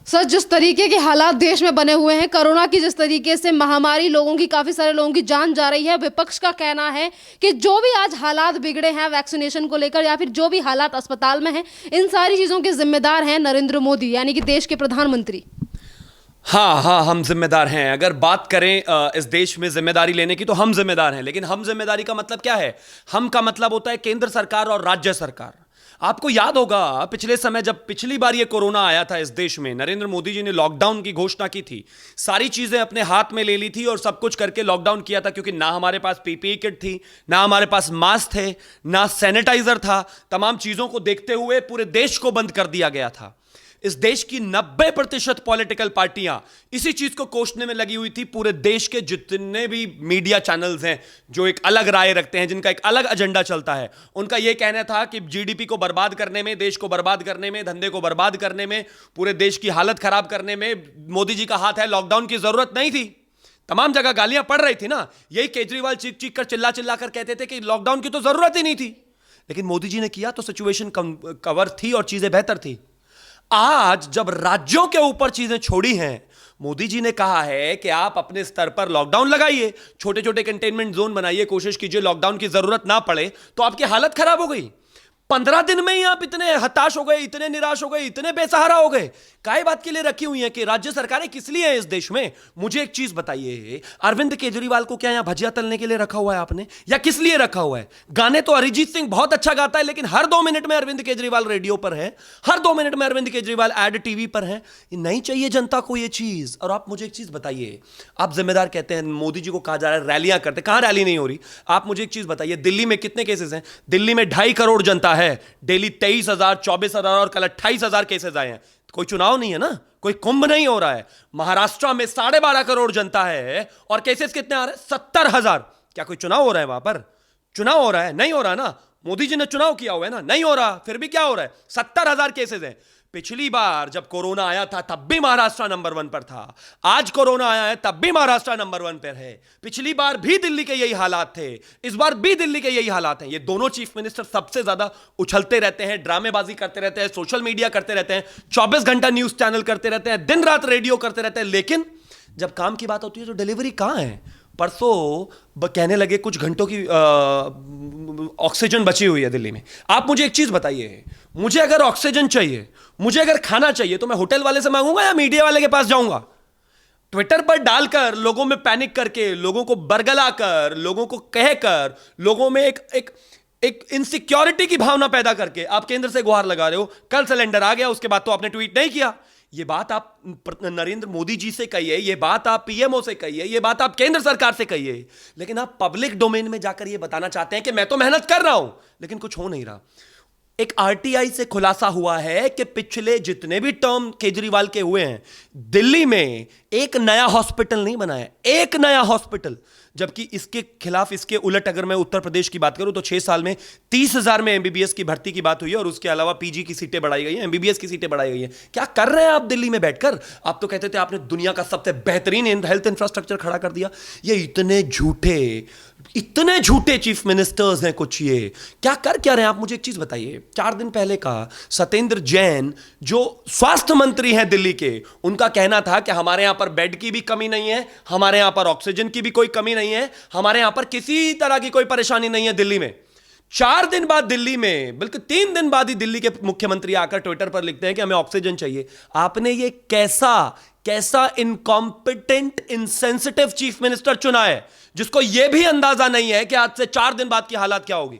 Sir, जिस तरीके के हालात देश में बने हुए हैं, कोरोना की जिस तरीके से महामारी लोगों की, काफी सारे लोगों की जान जा रही है, विपक्ष का कहना है कि जो भी आज हालात बिगड़े हैं वैक्सीनेशन को लेकर या फिर जो भी हालात अस्पताल में हैं, इन सारी चीजों के जिम्मेदार हैं नरेंद्र मोदी, यानी कि देश के प्रधानमंत्री। हाँ हाँ, हम जिम्मेदार हैं। अगर बात करें इस देश में जिम्मेदारी लेने की, तो हम जिम्मेदार हैं। लेकिन हम जिम्मेदारी का मतलब क्या है? हम का मतलब होता है केंद्र सरकार और राज्य सरकार। आपको याद होगा पिछले समय जब पिछली बार ये कोरोना आया था इस देश में, नरेंद्र मोदी जी ने लॉकडाउन की घोषणा की थी, सारी चीजें अपने हाथ में ले ली थी और सब कुछ करके लॉकडाउन किया था, क्योंकि ना हमारे पास पीपीई किट थी, ना हमारे पास मास्क थे, ना सैनिटाइजर था। तमाम चीजों को देखते हुए पूरे देश को बंद कर दिया गया था। इस देश की 90% पॉलिटिकल पार्टियां इसी चीज को कोसने में लगी हुई थी। पूरे देश के जितने भी मीडिया चैनल्स हैं जो एक अलग राय रखते हैं, जिनका एक अलग एजेंडा चलता है, उनका यह कहना था कि जीडीपी को बर्बाद करने में, देश को बर्बाद करने में, धंधे को बर्बाद करने में, पूरे देश की हालत खराब करने में मोदी जी का हाथ है। लॉकडाउन की जरूरत नहीं थी। तमाम जगह गालियां पड़ रही थी ना। यही केजरीवाल चीख चीख कर, चिल्ला चिल्ला कर कहते थे कि लॉकडाउन की तो जरूरत ही नहीं थी। लेकिन मोदी जी ने किया तो सिचुएशन कवर थी और चीजें बेहतर थी। आज जब राज्यों के ऊपर चीजें छोड़ी हैं, मोदी जी ने कहा है कि आप अपने स्तर पर लॉकडाउन लगाइए, छोटे छोटे कंटेनमेंट जोन बनाइए, कोशिश कीजिए लॉकडाउन की जरूरत ना पड़े। तो आपकी हालत खराब हो गई। 15 दिन में ही आप इतने हताश हो गए, इतने निराश हो गए, इतने बेसहारा हो गए। काय बात के लिए रखी हुई है कि राज्य सरकारें किस लिए हैं इस देश में? मुझे एक चीज बताइए, अरविंद केजरीवाल को क्या यहां भजिया तलने के लिए रखा हुआ है आपने, या किस लिए रखा हुआ है? गाने तो अरिजीत सिंह बहुत अच्छा गाता है, लेकिन हर 2 मिनट में अरविंद केजरीवाल रेडियो पर है, हर 2 मिनट में अरविंद केजरीवाल एड टीवी पर है। ये नहीं चाहिए जनता को ये चीज। और आप मुझे एक चीज बताइए, आप जिम्मेदार कहते हैं, मोदी जी को कहा जा रहा है रैलियां करते, कहां रैली नहीं हो रही? आप मुझे एक चीज बताइए, दिल्ली में कितने केसेस हैं? दिल्ली में 2.5 करोड़ जनता है, डेली 23,000, 24,000 और कल 28,000 केसेस आए हैं। कोई चुनाव नहीं है ना, कोई कुंभ नहीं हो रहा है। महाराष्ट्र में 12.5 करोड़ जनता है और केसेस कितने आ रहे हैं? 70,000। क्या कोई चुनाव हो रहा है वहां पर? चुनाव हो रहा है? नहीं हो रहा ना। मोदी जी ने चुनाव किया हुआ है ना, नहीं हो रहा। फिर भी क्या हो रहा है? 70,000 केसेस हैं। पिछली बार जब कोरोना आया था तब भी महाराष्ट्र नंबर 1 पर था। आज कोरोना आया है तब भी महाराष्ट्र नंबर 1 पर है। पिछली बार भी दिल्ली के यही हालात थे, इस बार भी दिल्ली के यही हालात हैं। ये दोनों चीफ मिनिस्टर सबसे ज्यादा उछलते रहते हैं, ड्रामेबाजी करते रहते हैं, सोशल मीडिया करते रहते हैं, 24 घंटा न्यूज चैनल करते रहते हैं, दिन रात रेडियो करते रहते हैं। लेकिन जब काम की बात होती है तो डिलीवरी कहां है? परसों कहने लगे कुछ घंटों की ऑक्सीजन बची हुई है दिल्ली में। आप मुझे एक चीज बताइए, मुझे अगर ऑक्सीजन चाहिए, मुझे अगर खाना चाहिए, तो मैं होटल वाले से मांगूंगा या मीडिया वाले के पास जाऊंगा? ट्विटर पर डालकर, लोगों में पैनिक करके, लोगों को बरगलाकर, लोगों को कहकर, लोगों में एक इनसिक्योरिटी की भावना पैदा करके आप केंद्र से गुहार लगा रहे हो। कल सिलेंडर आ गया, उसके बाद तो आपने ट्वीट नहीं किया। ये बात आप नरेंद्र मोदी जी से कहिए, ये बात आप पीएमओ से कहिए, ये बात आप केंद्र सरकार से कहिए। लेकिन आप पब्लिक डोमेन में जाकर ये बताना चाहते हैं कि मैं तो मेहनत कर रहा हूं, लेकिन कुछ हो नहीं रहा। एक आरटीआई से खुलासा हुआ है कि पिछले जितने भी टर्म केजरीवाल के हुए हैं, दिल्ली में एक नया हॉस्पिटल नहीं बना है, एक नया हॉस्पिटल। जबकि इसके खिलाफ, इसके उलट अगर मैं उत्तर प्रदेश की बात करूं तो 6 साल में 30,000 में एमबीबीएस की भर्ती की बात हुई है और उसके अलावा पीजी की सीटें बढ़ाई गई हैं, एमबीबीएस की सीटें बढ़ाई गई हैं। क्या कर रहे हैं आप दिल्ली में बैठकर? आप तो कहते थे आपने दुनिया का सबसे बेहतरीन हेल्थ इंफ्रास्ट्रक्चर खड़ा कर दिया। ये इतने झूठे चीफ मिनिस्टर्स हैं कुछ। ये क्या रहे हैं? आप मुझे एक चीज बताइए, 4 दिन पहले का सत्येंद्र जैन जो स्वास्थ्य मंत्री हैं दिल्ली के, उनका कहना था कि हमारे यहां पर बेड की भी कमी नहीं है, हमारे यहां पर ऑक्सीजन की भी कोई कमी नहीं है, हमारे यहां पर किसी तरह की कोई परेशानी नहीं है दिल्ली में। 4 दिन बाद दिल्ली में, बल्कि 3 दिन बाद ही दिल्ली के मुख्यमंत्री आकर ट्विटर पर लिखते हैं कि हमें ऑक्सीजन चाहिए। आपने ये कैसा इनकॉम्पिटेंट, इनसेंसिटिव चीफ मिनिस्टर चुना है, जिसको यह भी अंदाजा नहीं है कि आज से 4 दिन बाद की हालत क्या होगी।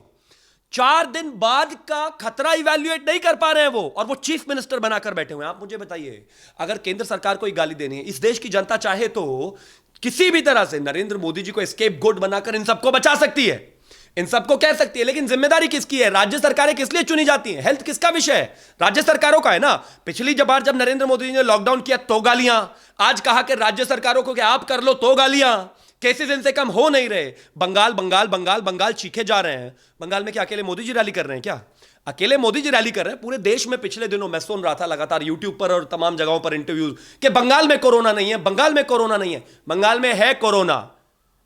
4 दिन बाद का खतरा इवैल्यूएट नहीं कर पा रहे हैं वो, और वो चीफ मिनिस्टर बनाकर बैठे हुए हैं। आप मुझे बताइए, अगर केंद्र सरकार को गाली देनी है, इस देश की जनता चाहे तो किसी भी तरह से नरेंद्र मोदी जी को स्केप गोट बनाकर इन सबको बचा सकती है, इन सबको कह सकती है। लेकिन जिम्मेदारी किसकी है? राज्य सरकारें किस लिए चुनी जाती हैं? हेल्थ किसका विषय है? राज्य सरकारों का है ना। पिछली बार जब नरेंद्र मोदी जी ने लॉकडाउन किया तो गालियां, आज कहा कि राज्य सरकारों को कि आप कर लो तो गालियां। केसेस इनसे कम हो नहीं रहे। बंगाल चीखे जा रहे हैं। बंगाल में क्या अकेले मोदी जी रैली कर रहे हैं? क्या अकेले मोदी जी रैली कर रहे हैं? पूरे देश में पिछले दिनों मैं सुन रहा था लगातार यूट्यूब पर और तमाम जगहों पर इंटरव्यूज कि बंगाल में कोरोना नहीं है, बंगाल में कोरोना नहीं है। बंगाल में है कोरोना,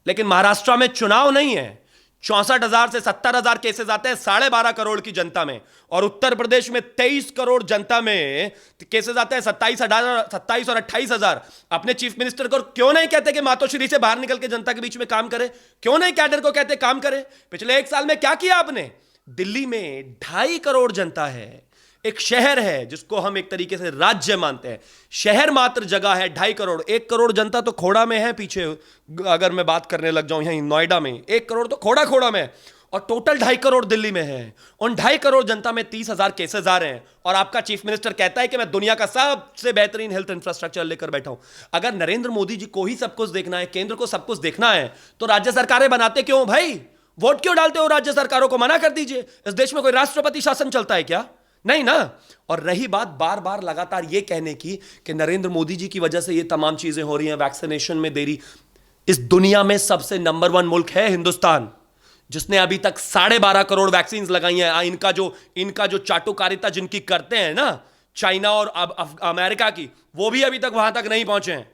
लेकिन महाराष्ट्र में चुनाव नहीं है। 64,000 से 70,000 केसेस आते हैं 12.5 करोड़ की जनता में, और उत्तर प्रदेश में 23 करोड़ जनता में केसेस आते हैं 27 और 28,000। अपने चीफ मिनिस्टर को क्यों नहीं कहते कि मातोश्री से बाहर निकल के जनता के बीच में काम करे? क्यों नहीं कैडर को कहते काम करे? पिछले 1 साल में क्या किया आपने? दिल्ली में 2.5 करोड़ जनता है, एक शहर है जिसको हम एक तरीके से राज्य मानते हैं, शहर मात्र जगह है 2.5 करोड़। 1 करोड़ जनता तो खोड़ा में है पीछे, अगर मैं बात करने लग जाऊं यहीं नोएडा में 1 करोड़ तो खोड़ा में, और टोटल 2.5 करोड़ दिल्ली में है। उन 2.5 करोड़ जनता में 30,000 केसेस आ रहे हैं, और आपका चीफ मिनिस्टर कहता है कि मैं दुनिया का सबसे बेहतरीन हेल्थ इंफ्रास्ट्रक्चर लेकर बैठा हूं। अगर नरेंद्र मोदी जी को ही सब कुछ देखना है, केंद्र को सब कुछ देखना है, तो राज्य सरकारें बनाते क्यों भाई? वोट क्यों डालते हो राज्य सरकारों को? मना कर दीजिए। इस देश में कोई राष्ट्रपति शासन चलता है क्या? नहीं ना। और रही बात बार बार लगातार ये कहने की कि नरेंद्र मोदी जी की वजह से ये तमाम चीजें हो रही हैं, वैक्सीनेशन में देरी। इस दुनिया में सबसे नंबर 1 मुल्क है हिंदुस्तान, जिसने अभी तक 12.5 करोड़ वैक्सीन लगाई हैं। इनका जो चाटुकारिता जिनकी करते हैं ना, चाइना और अमेरिका की, वो भी अभी तक वहां तक नहीं पहुंचे हैं।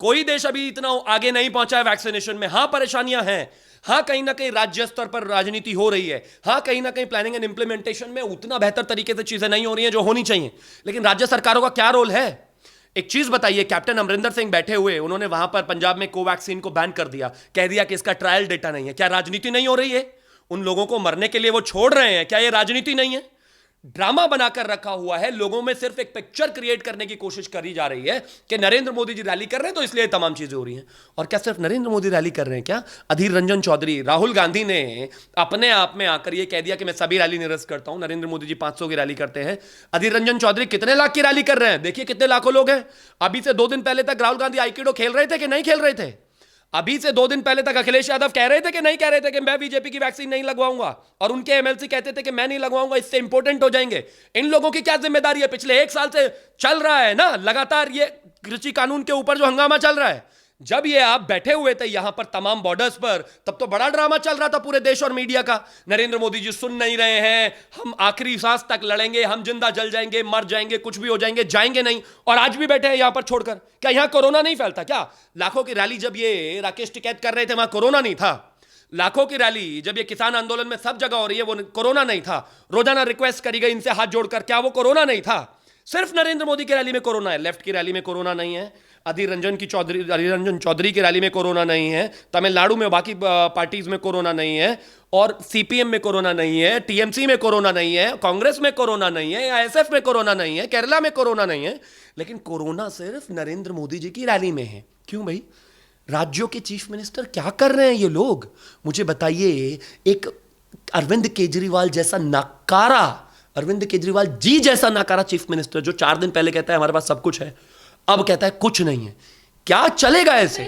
कोई देश अभी इतना आगे नहीं पहुंचा है वैक्सीनेशन में। हां, परेशानियां हैं, हां कहीं ना कहीं राज्य स्तर पर राजनीति हो रही है, हां कहीं ना कहीं प्लानिंग एंड इंप्लीमेंटेशन में उतना बेहतर तरीके से चीजें नहीं हो रही हैं जो होनी चाहिए। लेकिन राज्य सरकारों का क्या रोल है? एक चीज बताइए, कैप्टन अमरिंदर सिंह बैठे हुए, उन्होंने वहां पर पंजाब में कोवैक्सीन को बैन कर दिया, कह दिया कि इसका ट्रायल डेटा नहीं है। क्या राजनीति नहीं हो रही है? उन लोगों को मरने के लिए वो छोड़ रहे हैं, क्या ये राजनीति नहीं है? ड्रामा बनाकर रखा हुआ है, लोगों में सिर्फ एक पिक्चर क्रिएट करने की कोशिश करी जा रही है कि नरेंद्र मोदी जी रैली कर रहे हैं तो इसलिए तमाम चीजें हो रही हैं। और क्या सिर्फ नरेंद्र मोदी रैली कर रहे हैं? क्या अधीर रंजन चौधरी, राहुल गांधी ने अपने आप में आकर यह कह दिया कि मैं सभी रैली निरस्त करता हूं, नरेंद्र मोदी जी 500 की रैली करते हैं। अधीर रंजन चौधरी कितने लाख की रैली कर रहे हैं? देखिए कितने लाखों लोग हैं। अभी से 2 दिन पहले तक राहुल गांधी आईकिडो खेल रहे थे कि नहीं खेल रहे थे? अभी से 2 दिन पहले तक अखिलेश यादव कह रहे थे कि नहीं कह रहे थे कि मैं बीजेपी की वैक्सीन नहीं लगवाऊंगा, और उनके एमएलसी कहते थे कि मैं नहीं लगवाऊंगा, इससे इंपोर्टेंट हो जाएंगे। इन लोगों की क्या जिम्मेदारी है? पिछले 1 साल से चल रहा है ना लगातार ये कृषि कानून के ऊपर जो हंगामा चल रहा है। जब ये आप बैठे हुए थे यहां पर तमाम बॉर्डर्स पर, तब तो बड़ा ड्रामा चल रहा था पूरे देश और मीडिया का। नरेंद्र मोदी जी सुन नहीं रहे हैं, हम आखिरी सांस तक लड़ेंगे, हम जिंदा जल जाएंगे, मर जाएंगे, कुछ भी हो जाएंगे, जाएंगे नहीं। और आज भी बैठे हैं यहां पर छोड़कर। क्या यहां कोरोना नहीं फैलता क्या? लाखों की रैली जब ये राकेश टिकैत कर रहे थे, वहां कोरोना नहीं था? लाखों की रैली जब ये किसान आंदोलन में सब जगह हो रही है, वो कोरोना नहीं था? रोजाना रिक्वेस्ट करी गई इनसे हाथ जोड़कर, क्या वो कोरोना नहीं था? सिर्फ नरेंद्र मोदी की रैली में कोरोना है, लेफ्ट की रैली में कोरोना नहीं है, अधीर रंजन चौधरी की रैली में कोरोना नहीं है, तमिलनाडु में बाकी पार्टीज में कोरोना नहीं है, और सीपीएम में कोरोना नहीं है, टीएमसी में कोरोना नहीं है, कांग्रेस में कोरोना नहीं है, आईएसएफ में कोरोना नहीं है, केरला में कोरोना नहीं है। लेकिन कोरोना सिर्फ नरेंद्र मोदी जी की रैली में है। क्यों भाई? राज्यों के चीफ मिनिस्टर क्या कर रहे हैं ये लोग? मुझे बताइए। एक अरविंद केजरीवाल जैसा नकारा, अरविंद केजरीवाल जी जैसा नकारा चीफ मिनिस्टर, जो 4 दिन पहले कहता है हमारे पास सब कुछ है, अब कहता है कुछ नहीं है। क्या चलेगा ऐसे?